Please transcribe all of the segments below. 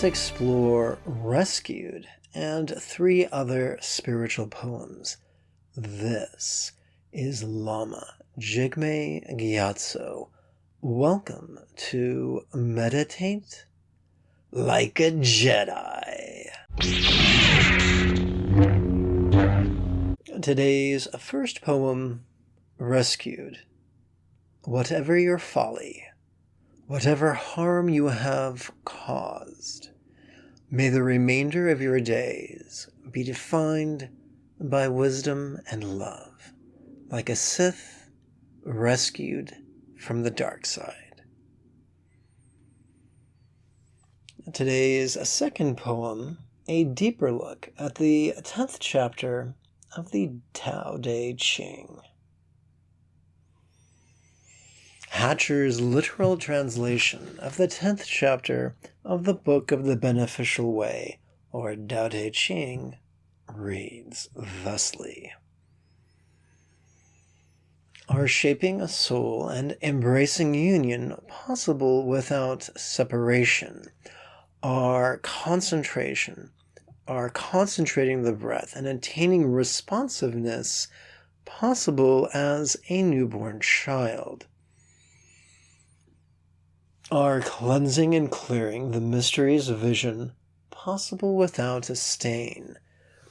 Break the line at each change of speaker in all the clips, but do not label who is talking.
let's explore Rescued and 3 other spiritual poems. This is Lama Jigme Gyatso. Welcome to Meditate Like a Jedi. Today's first poem, Rescued. Whatever your folly, whatever harm you have caused, may the remainder of your days be defined by wisdom and love, like a Sith rescued from the dark side. Today's second poem, a deeper look at the 10th chapter of the Tao Te Ching. Hatcher's literal translation of the 10th chapter of the Book of the Beneficial Way, or Tao Te Ching, reads thusly. Are shaping a soul and embracing union possible without separation? Are concentrating the breath and attaining responsiveness possible as a newborn child? Are cleansing and clearing the mysteries of vision possible without a stain?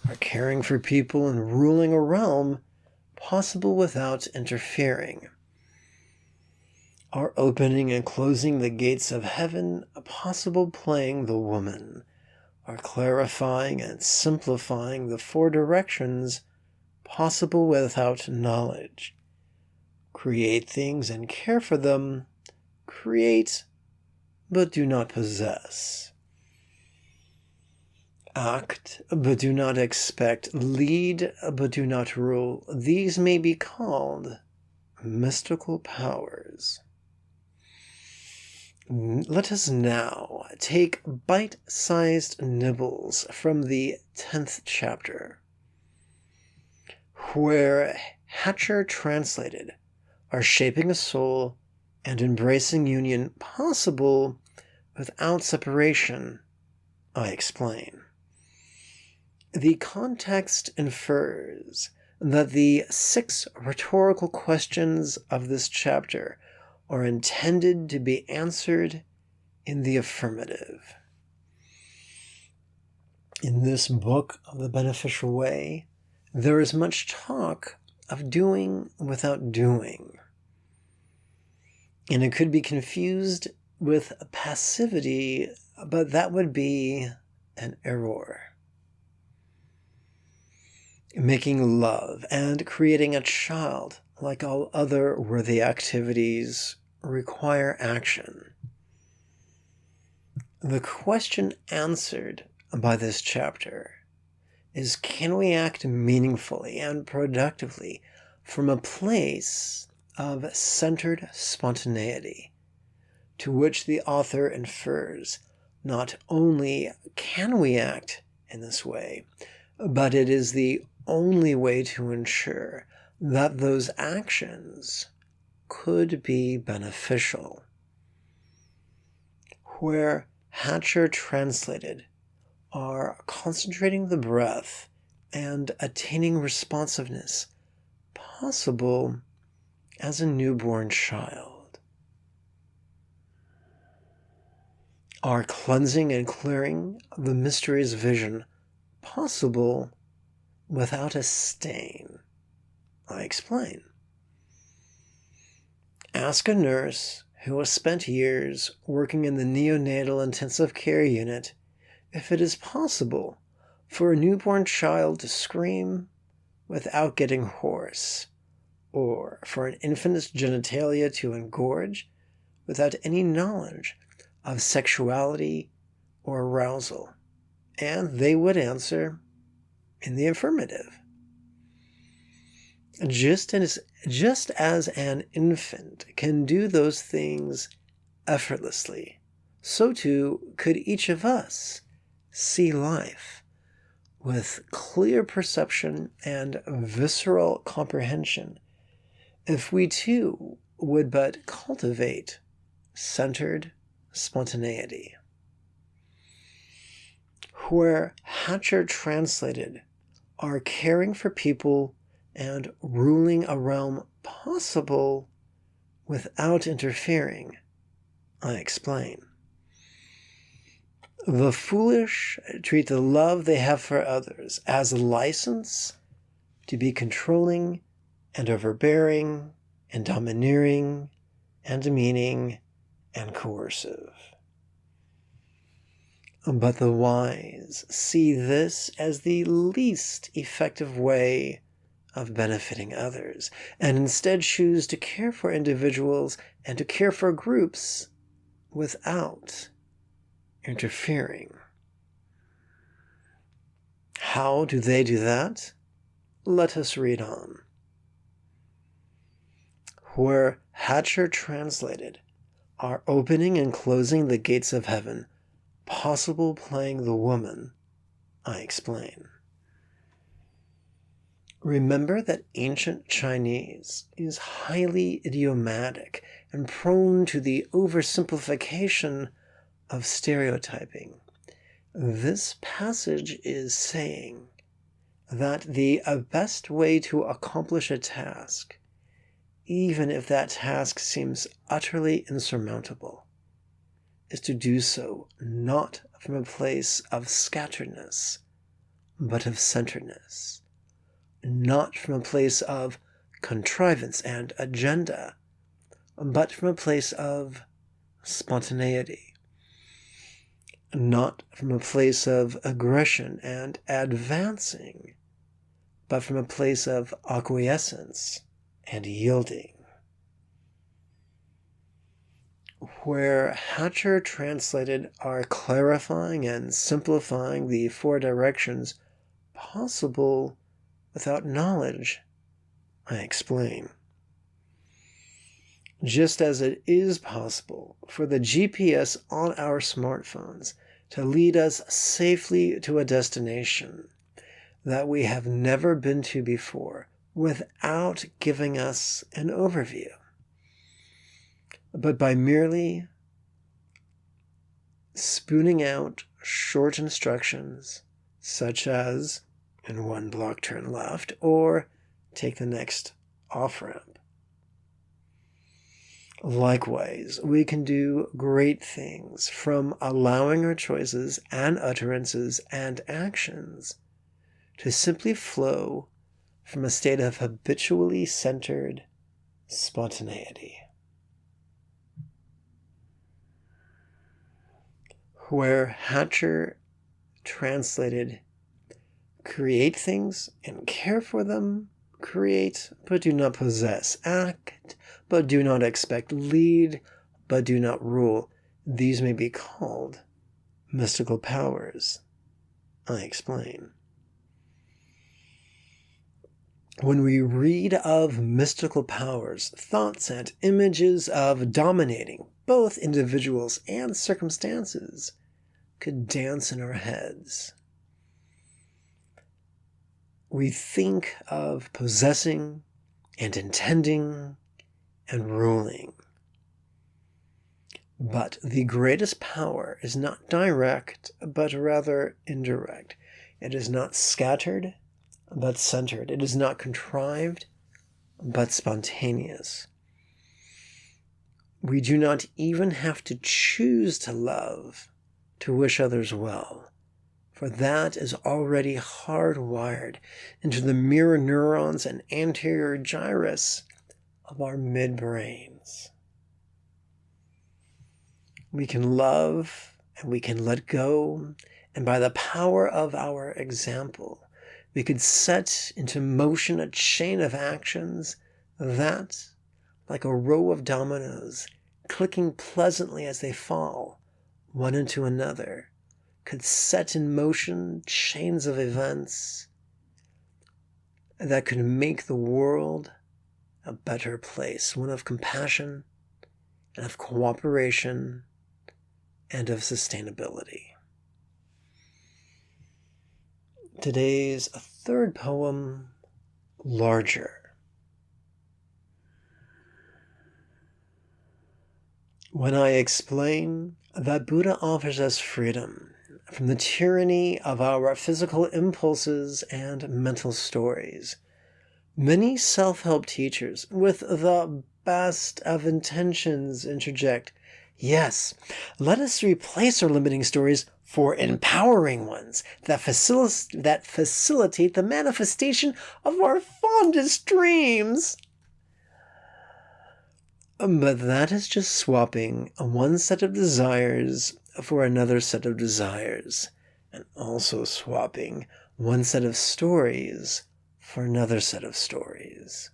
Are caring for people and ruling a realm possible without interfering? Are opening and closing the gates of heaven possible playing the woman? Are clarifying and simplifying the 4 directions possible without knowledge? Create things and care for them. Create, but do not possess. Act, but do not expect. Lead, but do not rule. These may be called mystical powers. Let us now take bite-sized nibbles from the 10th chapter, where Hatcher translated, are shaping a soul and embracing union possible without separation. I explain. The context infers that the 6 rhetorical questions of this chapter are intended to be answered in the affirmative. In this Book of the Beneficial Way, there is much talk of doing without doing, and it could be confused with passivity, but that would be an error. Making love and creating a child, like all other worthy activities, require action. The question answered by this chapter is, can we act meaningfully and productively from a place of centered spontaneity, to which the author infers not only can we act in this way, but it is the only way to ensure that those actions could be beneficial. Where Hatcher translated, are concentrating the breath and attaining responsiveness possible as a newborn child? Are cleansing and clearing the mysteries of vision possible without a stain? I explain. Ask a nurse who has spent years working in the neonatal intensive care unit if it is possible for a newborn child to scream without getting hoarse, or for an infant's genitalia to engorge without any knowledge of sexuality or arousal, and they would answer in the affirmative. Just as an infant can do those things effortlessly, so too could each of us see life with clear perception and visceral comprehension if we too would but cultivate centered spontaneity. where Hatcher translated are caring for people and ruling a realm possible without interfering. I explain. The foolish treat the love they have for others as a license to be controlling and overbearing and domineering and demeaning and coercive. But the wise see this as the least effective way of benefiting others, and instead choose to care for individuals and to care for groups without interfering. How do they do that? Let us read on. Where Hatcher translated are opening and closing the gates of heaven, possible playing the woman, I explain. Remember that ancient Chinese is highly idiomatic and prone to the oversimplification of stereotyping. This passage is saying that the best way to accomplish a task, even if that task seems utterly insurmountable, is to do so not from a place of scatteredness, but of centeredness, not from a place of contrivance and agenda, but from a place of spontaneity, not from a place of aggression and advancing, but from a place of acquiescence and yielding. Where Hatcher translated are clarifying and simplifying the four directions possible without knowledge, I explain. Just as it is possible for the GPS on our smartphones to lead us safely to a destination that we have never been to before without giving us an overview, but by merely spooning out short instructions such as in one block turn left or take the next off-ramp. Likewise, we can do great things from allowing our choices and utterances and actions to simply flow from a state of habitually centered spontaneity. Where Hatcher translated, create things and care for them, create but do not possess, act but do not expect, lead but do not rule. These may be called mystical powers. I explain. When we read of mystical powers, thoughts and images of dominating both individuals and circumstances could dance in our heads. We think of possessing and intending and ruling. But the greatest power is not direct, but rather indirect. It is not scattered, but centered. It is not contrived, but spontaneous. We do not even have to choose to love to wish others well, for that is already hardwired into the mirror neurons and anterior gyrus of our midbrains. We can love and we can let go, and by the power of our example, we could set into motion a chain of actions that, like a row of dominoes, clicking pleasantly as they fall, one into another, could set in motion chains of events that could make the world a better place, one of compassion and of cooperation and of sustainability. Today's third poem, Larger. When I explain that Buddha offers us freedom from the tyranny of our physical impulses and mental stories. Many self-help teachers, with the best of intentions, interject, "Yes, let us replace our limiting stories for empowering ones that facilitate the manifestation of our fondest dreams." But that is just swapping one set of desires for another set of desires, and also swapping one set of stories for another set of stories.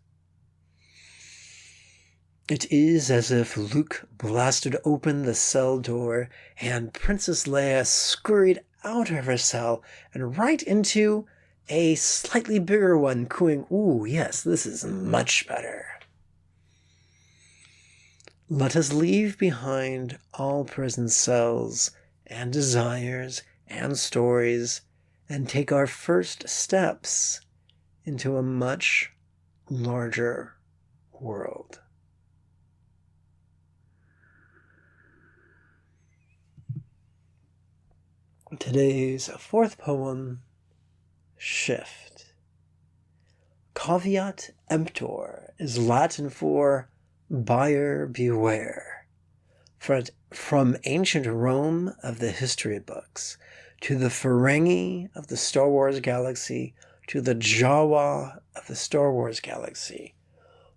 It is as if Luke blasted open the cell door and Princess Leia scurried out of her cell and right into a slightly bigger one, cooing, "Ooh, yes, this is much better." Let us leave behind all prison cells and desires and stories and take our first steps into a much larger world. Today's fourth poem, Shift. Caveat emptor is Latin for buyer beware. From ancient Rome of the history books, to the Ferengi of the Star Wars galaxy, to the Jawa of the Star Wars galaxy,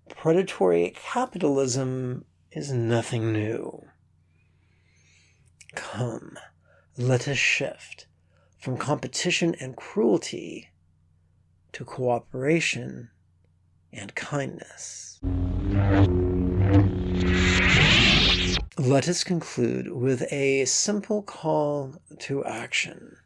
predatory capitalism is nothing new. Come, let us shift from competition and cruelty to cooperation and kindness. Let us conclude with a simple call to action.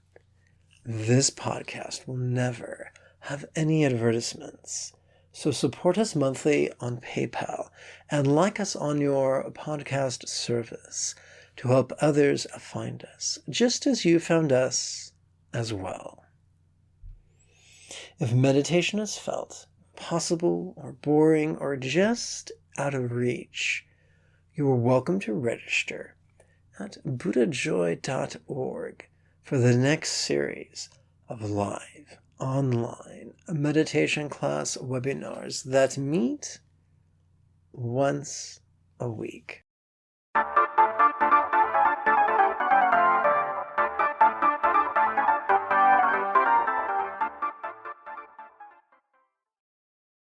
This podcast will never have any advertisements, so support us monthly on PayPal and like us on your podcast service to help others find us, just as you found us as well. If meditation is felt possible or boring or just out of reach, you are welcome to register at buddhajoy.org for the next series of live online meditation class webinars that meet once a week.